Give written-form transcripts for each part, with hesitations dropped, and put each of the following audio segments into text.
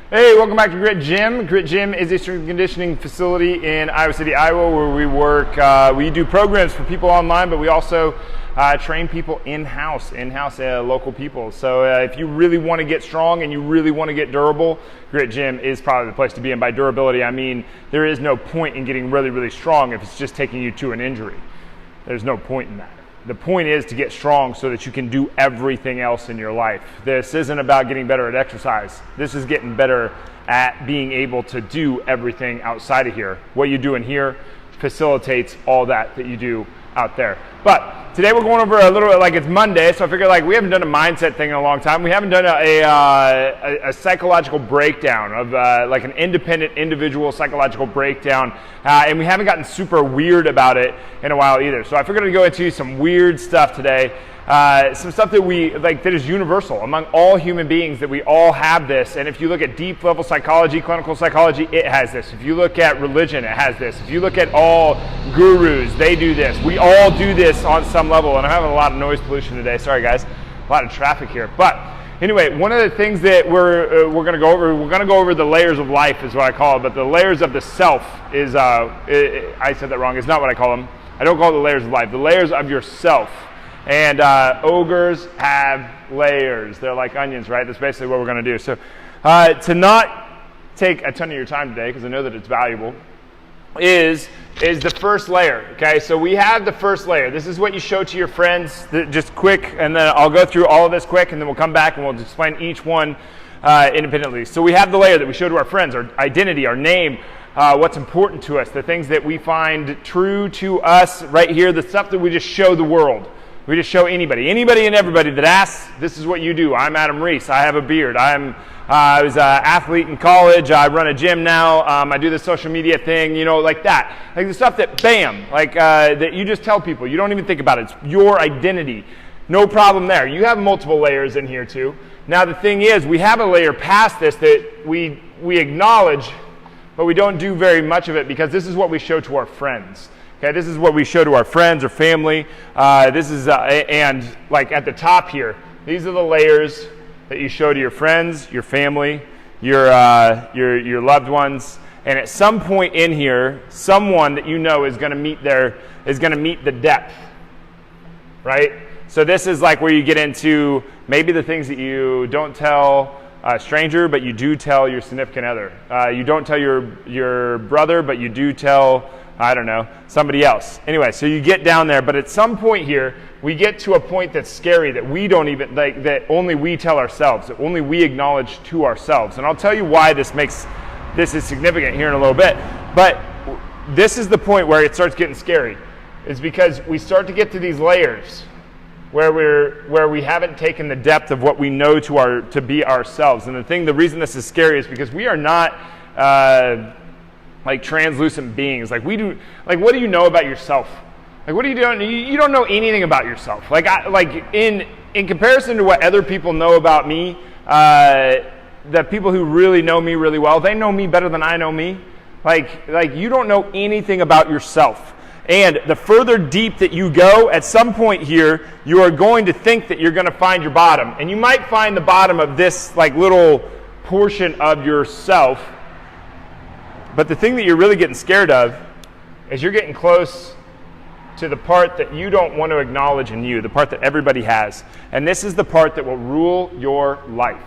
Hey, welcome back to Grit Gym. Grit Gym is a strength and conditioning facility in Iowa City, Iowa, where we work. We do programs for people online, but we also train people in-house, local people. So if you really want to get strong and you really want to get durable, Grit Gym is probably the place to be. And by durability, I mean there is no point in getting really, really strong if it's just taking you to an injury. There's no point in that. The point is to get strong so that you can do everything else in your life. This isn't about getting better at exercise. This is getting better at being able to do everything outside of here. What you do in here facilitates all that you do out there. But today we're going over a little bit, like it's Monday, so I figured like we haven't done a mindset thing in a long time. We haven't done a psychological breakdown of like an independent individual psychological breakdown, and we haven't gotten super weird about it in a while either. So I figured I'd go into some weird stuff today. Some stuff that that is universal among all human beings, that we all have this. And if you look at deep level psychology, clinical psychology, it has this. If you look at religion, it has this. If you look at all gurus, they do this. We all do this on some level. And I'm having a lot of noise pollution today. Sorry guys, a lot of traffic here. But anyway, one of the things that we're going to go over the layers of life is what I call it. But the layers of the self is I said that wrong. It's not what I call them. I don't call it the layers of life. The layers of yourself. And ogres have layers. They're like onions, right? That's basically what we're going to do. So to not take a ton of your time today, because I know that it's valuable, is the first layer, okay? So we have the first layer. This is what you show to your friends, just quick, and then I'll go through all of this quick, and then we'll come back and we'll explain each one independently. So we have the layer that we show to our friends, our identity, our name, what's important to us, the things that we find true to us right here, the stuff that we just show the world. We just show anybody and everybody that asks, this is what you do. I'm Adam Reese. I have a beard. I was an athlete in college. I run a gym now. I do the social media thing, like that. Like the stuff that, bam, that you just tell people. You don't even think about it. It's your identity. No problem there. You have multiple layers in here too. Now the thing is, we have a layer past this that we acknowledge, but we don't do very much of it because this is what we show to our friends. Okay, this is what we show to our friends or family. This is, and like at the top here, these are the layers that you show to your friends, your family, your loved ones. And at some point in here, someone that you know is going to meet the depth, right? So this is like where you get into maybe the things that you don't tell a stranger, but you do tell your significant other. You don't tell your brother, but you do tell, I don't know, somebody else. Anyway, so you get down there, but at some point here, we get to a point that's scary that we don't even, that only we tell ourselves, that only we acknowledge to ourselves. And I'll tell you why this is significant here in a little bit. But this is the point where it starts getting scary. It's because we start to get to these layers where we haven't taken the depth of what we know to be ourselves. And the reason this is scary is because we are not like translucent beings. Like we do, like what do you know about yourself? Like what are you doing? You don't know anything about yourself. In comparison to what other people know about me, the people who really know me really well, they know me better than I know me. Like you don't know anything about yourself. And the further deep that you go, at some point here, you are going to think that you're going to find your bottom. And you might find the bottom of this like little portion of yourself. But the thing that you're really getting scared of is you're getting close to the part that you don't want to acknowledge in you, the part that everybody has. And this is the part that will rule your life.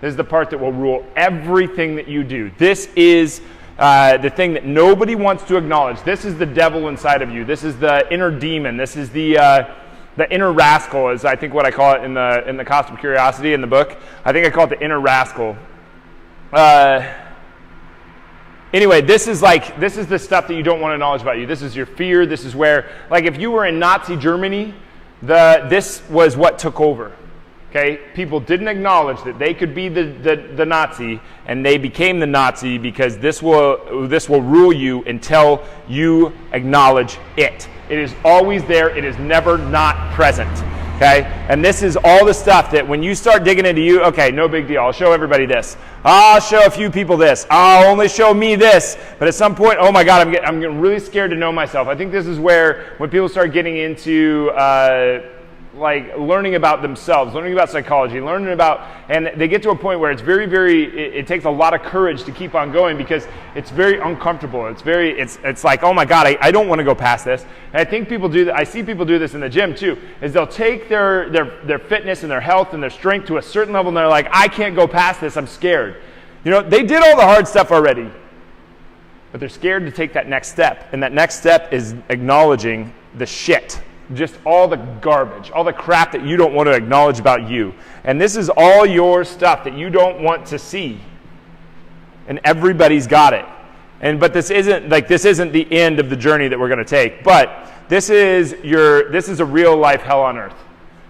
This is the part that will rule everything that you do. This is the thing that nobody wants to acknowledge. This is the devil inside of you. This is the inner demon. This is the inner rascal, is I think what I call it in the Cost of Curiosity in the book. I think I call it the inner rascal. Anyway, this is the stuff that you don't want to acknowledge about you. This is your fear. This is where, like if you were in Nazi Germany, this was what took over. Okay? People didn't acknowledge that they could be the Nazi, and they became the Nazi because this will rule you until you acknowledge it. It is always there. It is never not present. Okay? And this is all the stuff that when you start digging into you, okay, no big deal. I'll show everybody this. I'll show a few people this. I'll only show me this. But at some point, oh my God, I'm getting really scared to know myself. I think this is where when people start getting into like learning about themselves, learning about psychology, learning about, and they get to a point where it's it takes a lot of courage to keep on going because it's very uncomfortable. It's like, oh my God, I don't want to go past this. And I think people do that. I see people do this in the gym too, is they'll take their fitness and their health and their strength to a certain level and they're like, I can't go past this, I'm scared. They did all the hard stuff already, but they're scared to take that next step. And that next step is acknowledging the shit. Just all the garbage, all the crap that you don't want to acknowledge about you. And this is all your stuff that you don't want to see. And everybody's got it. But this isn't the end of the journey that we're going to take. But this is a real life hell on earth.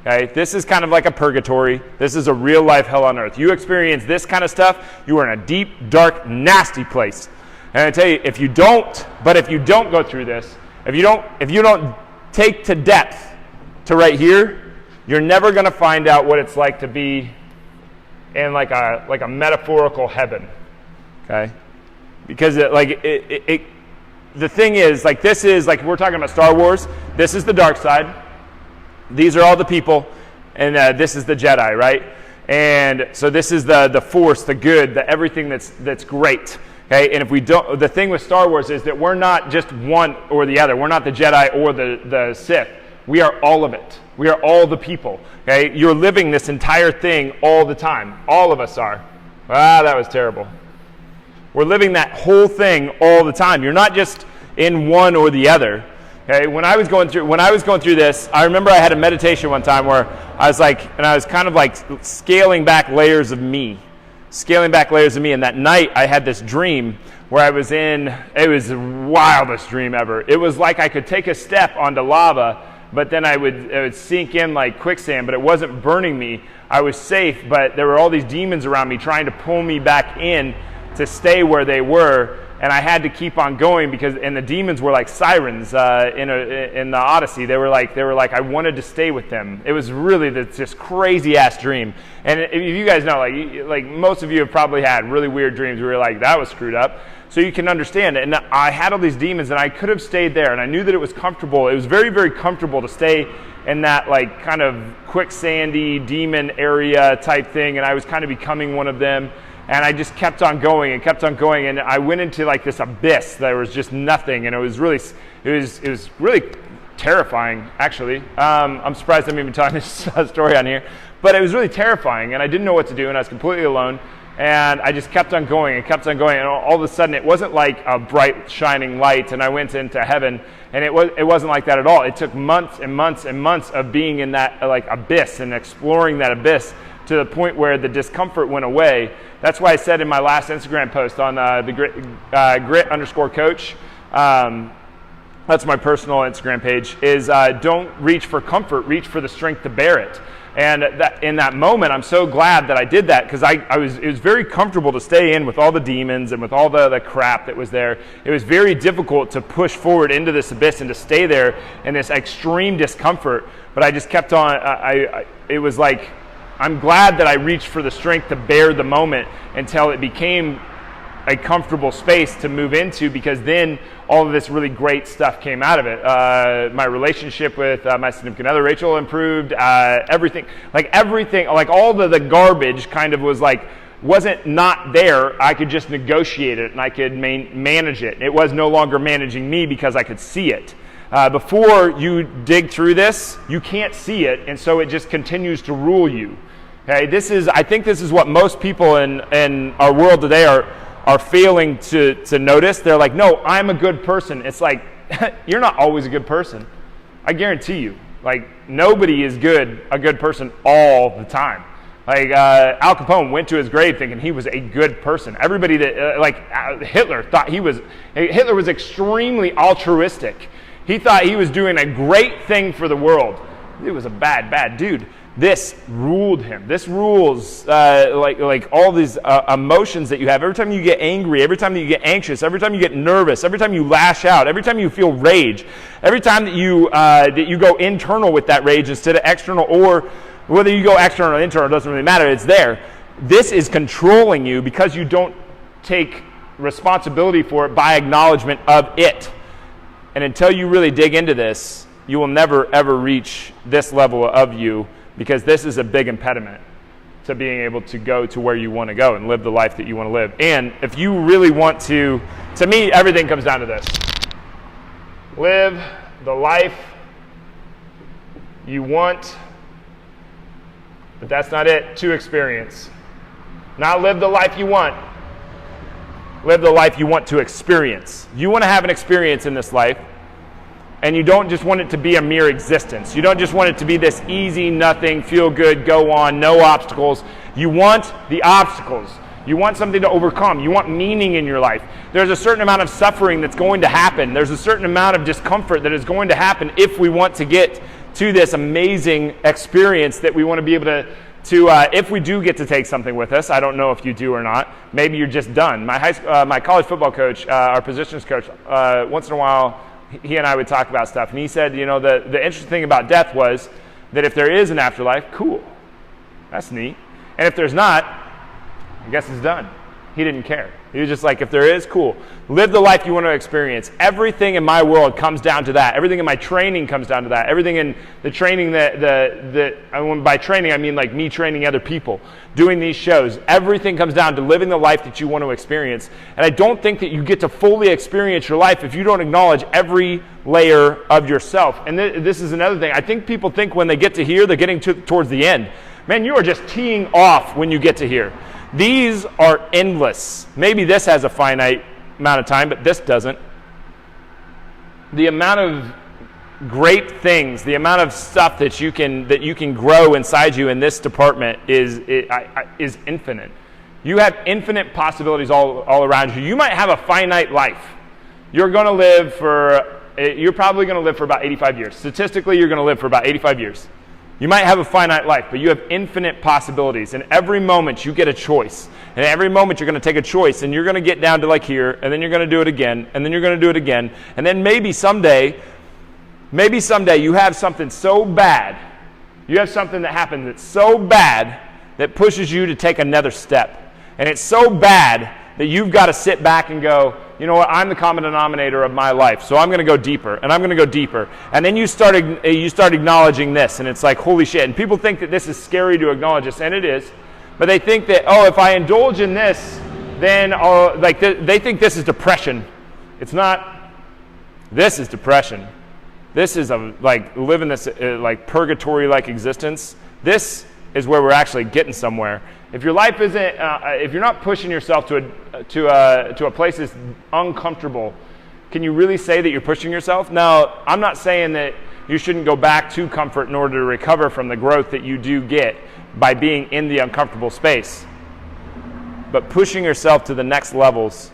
Okay? This is kind of like a purgatory. This is a real life hell on earth. You experience this kind of stuff, you are in a deep, dark, nasty place. And I tell you, if you don't go through this, if you don't take to depth to right here, you're never going to find out what it's like to be in like a metaphorical heaven, okay? Because the thing is, like, this is like, we're talking about Star Wars. This is the dark side. These are all the people, and this is the Jedi, right? And so this is the Force, the good, the everything that's great. Okay, and if we don't, the thing with Star Wars is that we're not just one or the other. We're not the Jedi or the Sith. We are all of it. We are all the people. Okay, you're living this entire thing all the time. All of us are. That was terrible. We're living that whole thing all the time. You're not just in one or the other. Okay, when I was going through this, I remember I had a meditation one time where I was kind of like scaling back layers of me. And that night I had this dream where it was the wildest dream ever. It was like I could take a step onto lava, but then it would sink in like quicksand, but it wasn't burning me. I was safe, but there were all these demons around me trying to pull me back in to stay where they were, and I had to keep on going and the demons were like sirens in the Odyssey. They were like I wanted to stay with them. It was really this crazy ass dream. And if you guys know, like most of you have probably had really weird dreams where you're like, that was screwed up. So you can understand it. And I had all these demons, and I could have stayed there, and I knew that it was comfortable. It was very, very comfortable to stay in that like kind of quicksandy demon area type thing, and I was kind of becoming one of them. And I just kept on going, and I went into like this abyss. There was just nothing, and it was really terrifying, actually. I'm surprised I'm even telling this story on here, but it was really terrifying, and I didn't know what to do, and I was completely alone. And I just kept on going, and all of a sudden, it wasn't like a bright, shining light, and I went into heaven, and it wasn't like that at all. It took months and months and months of being in that like abyss and exploring that abyss to the point where the discomfort went away. That's why I said in my last Instagram post on the grit_coach, that's my personal Instagram page, is don't reach for comfort, reach for the strength to bear it. And in that moment, I'm so glad that I did that, because it was very comfortable to stay in with all the demons and with all the crap that was there. It was very difficult to push forward into this abyss and to stay there in this extreme discomfort. But I just kept on. It was like, I'm glad that I reached for the strength to bear the moment until it became a comfortable space to move into, because then all of this really great stuff came out of it. My relationship with my significant other, Rachel, improved. Everything, like all the garbage kind of wasn't not there. I could just negotiate it, and I could manage it. It was no longer managing me because I could see it. Before you dig through this, you can't see it, and so it just continues to rule you. Okay, I think this is what most people in our world today are failing to notice. They're like, no, I'm a good person. It's like, you're not always a good person. I guarantee you. Like, nobody is a good person all the time. Like, Al Capone went to his grave thinking he was a good person. Everybody that, Hitler was extremely altruistic. He thought he was doing a great thing for the world. He was a bad dude. This ruled him. This rules like all these emotions that you have. Every time you get angry, every time that you get anxious, every time you get nervous, every time you lash out, every time you feel rage, every time that you go internal with that rage instead of external, or whether you go external or internal, it doesn't really matter. It's there. This is controlling you because you don't take responsibility for it by acknowledgement of it. And until you really dig into this, you will never, ever reach this level of you, because this is a big impediment to being able to go to where you want to go and live the life that you want to live. And if you really want to me, everything comes down to this. Live the life you want, but that's not it, to experience. Not live the life you want. Live the life you want to experience. You want to have an experience in this life, and you don't just want it to be a mere existence. You don't just want it to be this easy, nothing, feel good, go on, no obstacles. You want the obstacles. You want something to overcome. You want meaning in your life. There's a certain amount of suffering that's going to happen. There's a certain amount of discomfort that is going to happen if we want to get to this amazing experience that we want to be able to if we do get to take something with us. I don't know if you do or not. Maybe you're just done. My college football coach, our positions coach, once in a while, he and I would talk about stuff, and he said, the interesting thing about death was that if there is an afterlife, cool, that's neat. And if there's not, I guess it's done. He didn't care. He was just like, if there is, cool. Live the life you want to experience. Everything in my world comes down to that. Everything in my training comes down to that. Everything in the training by training, I mean like me training other people, doing these shows. Everything comes down to living the life that you want to experience. And I don't think that you get to fully experience your life if you don't acknowledge every layer of yourself. And this is another thing. I think people think when they get to here, they're getting towards the end. Man, you are just teeing off when you get to here. These are endless. Maybe this has a finite amount of time, but this doesn't. The amount of great things, the amount of stuff that you can grow inside you in this department is infinite. You have infinite possibilities all around you. You might have a finite life. You're probably going to live for about 85 years. Statistically, you're going to live for about 85 years. You might have a finite life, but you have infinite possibilities. And every moment you get a choice. And every moment you're going to take a choice, and you're going to get down to like here, and then you're going to do it again, and then you're going to do it again. And then maybe someday you have something so bad, you have something that happens that's so bad that pushes you to take another step. And it's so bad that you've got to sit back and go, you know what, I'm the common denominator of my life, so I'm going to go deeper, and I'm going to go deeper. And then you start acknowledging this, and it's like, holy shit. And people think that this is scary to acknowledge this, and it is. But they think that, if I indulge in this, then they think this is depression. It's not. This is depression. This is living this purgatory-like existence. This is where we're actually getting somewhere. If your life isn't, if you're not pushing yourself to a place that's uncomfortable, can you really say that you're pushing yourself? Now, I'm not saying that you shouldn't go back to comfort in order to recover from the growth that you do get by being in the uncomfortable space. But pushing yourself to the next levels,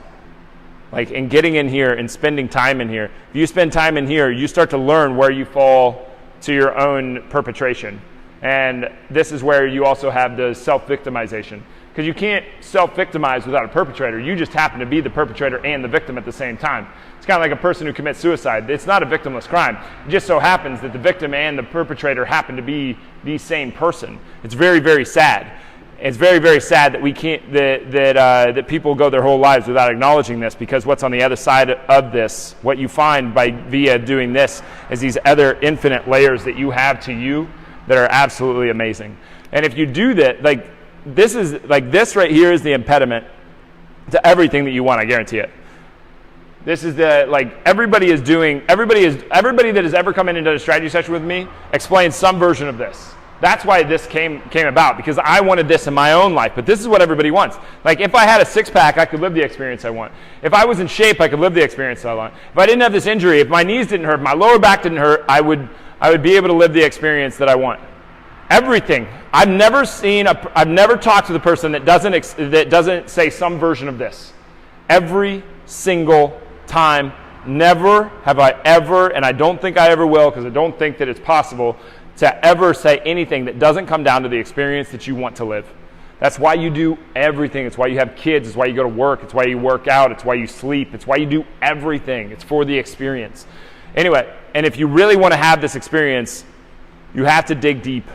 and getting in here and spending time in here. If you spend time in here, you start to learn where you fall to your own perpetration. And this is where you also have the self-victimization. Because you can't self-victimize without a perpetrator. You just happen to be the perpetrator and the victim at the same time. It's kind of like a person who commits suicide. It's not a victimless crime. It just so happens that the victim and the perpetrator happen to be the same person. It's very, very sad. It's very, very sad that we can't that people go their whole lives without acknowledging this, because what's on the other side of this, what you find via doing this, is these other infinite layers that you have to you that are absolutely amazing. And if you do that, this right here is the impediment to everything that you want, I guarantee it. This is everybody that has ever come in and done a strategy session with me explains some version of this. That's why this came about, because I wanted this in my own life, but this is what everybody wants. If I had a six-pack, I could live the experience I want. If I was in shape, I could live the experience I want. If I didn't have this injury, if my knees didn't hurt, if my lower back didn't hurt, I would be able to live the experience that I want. Everything. I've never talked to the person that doesn't say some version of this. Every single time. Never have I ever, and I don't think I ever will, because I don't think that it's possible to ever say anything that doesn't come down to the experience that you want to live. That's why you do everything. It's why you have kids. It's why you go to work. It's why you work out. It's why you sleep. It's why you do everything. It's for the experience. Anyway, and if you really want to have this experience, you have to dig deep.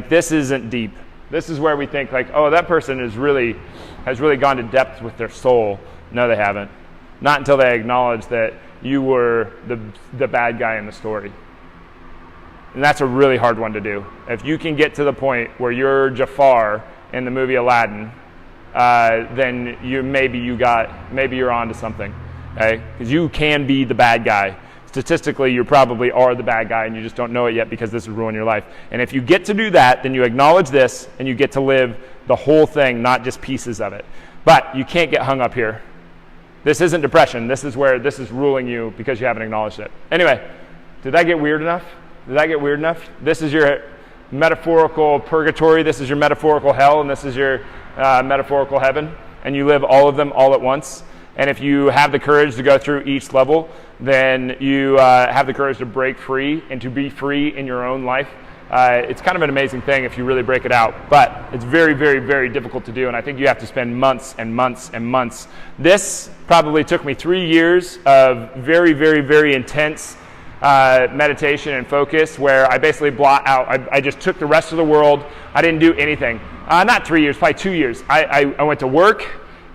This isn't deep. This is where we think that person has really gone to depth with their soul. No, they haven't. Not until they acknowledge that you were the bad guy in the story. And that's a really hard one to do. If you can get to the point where you're Jafar in the movie Aladdin, then maybe you're onto something, okay? Because you can be the bad guy. Statistically, you probably are the bad guy, and you just don't know it yet because this has ruined your life. And if you get to do that, then you acknowledge this, and you get to live the whole thing, not just pieces of it. But you can't get hung up here. This isn't depression. This is where this is ruling you because you haven't acknowledged it. Anyway, did that get weird enough? Did that get weird enough? This is your metaphorical purgatory. This is your metaphorical hell, and this is your metaphorical heaven. And you live all of them all at once. And if you have the courage to go through each level, then you have the courage to break free and to be free in your own life. It's kind of an amazing thing if you really break it out, but it's very, very, very difficult to do, and I think you have to spend months and months and months. This probably took me 3 years of very, very, very intense meditation and focus, where I basically blot out. I just took the rest of the world. I didn't do anything. Not 3 years, probably 2 years. I went to work,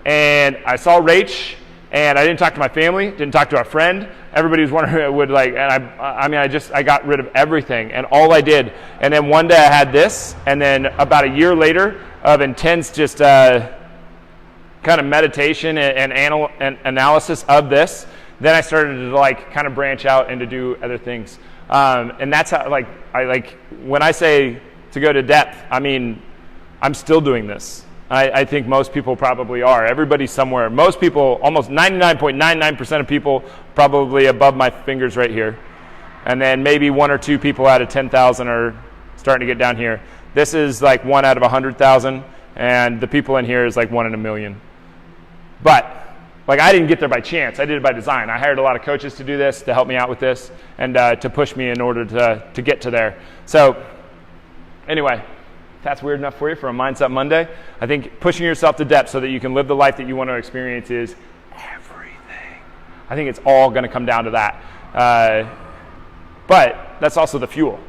and I saw Rach, and I didn't talk to my family, didn't talk to a friend. Everybody was wondering, I got rid of everything, and all I did. And then one day I had this, and then about a year later of intense just kind of meditation and analysis of this, then I started to kind of branch out and to do other things. And that's how, when I say to go to depth, I mean, I'm still doing this. I think most people probably are. Everybody's somewhere. Most people, almost 99.99% of people, probably above my fingers right here. And then maybe 1 or 2 people out of 10,000 are starting to get down here. This is like 1 out of 100,000, and the people in here is like 1 in a million. But I didn't get there by chance. I did it by design. I hired a lot of coaches to do this, to help me out with this, and to push me in order to get to there. So anyway, if that's weird enough for you for a Mindset Monday, I think pushing yourself to depth so that you can live the life that you want to experience is everything. I think it's all going to come down to that. But that's also the fuel.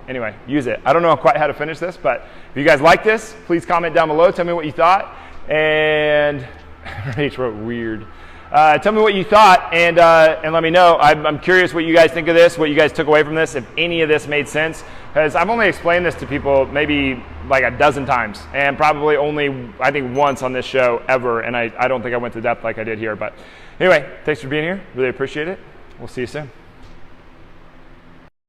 Anyway, use it. I don't know quite how to finish this, but if you guys like this, please comment down below. Tell me what you thought. And Rach wrote weird. Tell me what you thought, and let me know. I'm curious what you guys think of this, what you guys took away from this, if any of this made sense. Because I've only explained this to people maybe like a dozen times, and probably only, I think, once on this show ever, and I don't think I went to depth like I did here. But anyway, thanks for being here. Really appreciate it. We'll see you soon.